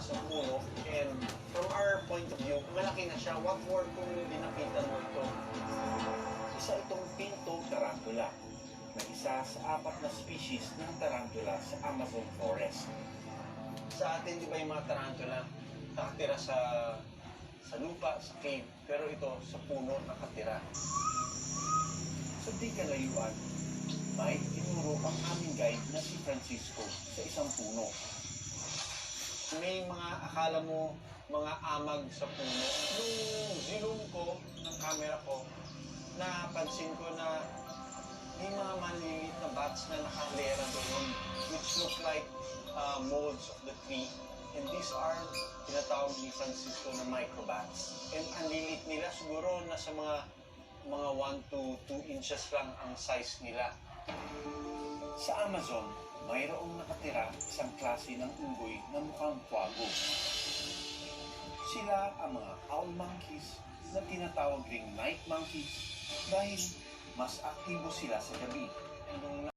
sa puno. And from our point of view, malaki na siya. What more kung dinapitan mo ito? Isa itong pinto tarantula na isa sa 4 na species ng tarantula sa Amazon forest. Sa atin, di ba yung mga tarantula nakatira sa lupa, sa cave, pero ito sa puno nakatira. Sa di kalayuan, may tinuro ang aming guide na si Francisco sa isang puno. May mga akala mo mga amag sa puno. Nung zoom ko ng camera ko, napansin ko na may mga maliliit na bats na nakalera doon, which look like molds of the tree. And these are tinatawag ni Francisco na microbats. And ang lilit nila, siguro nasa mga 1 to 2 inches lang ang size nila. Sa Amazon, mayroong nakatira isang klase ng unggoy na mukhang kwago. Sila ang mga owl monkeys na tinatawag ring night monkeys dahil mas aktibo sila sa gabi.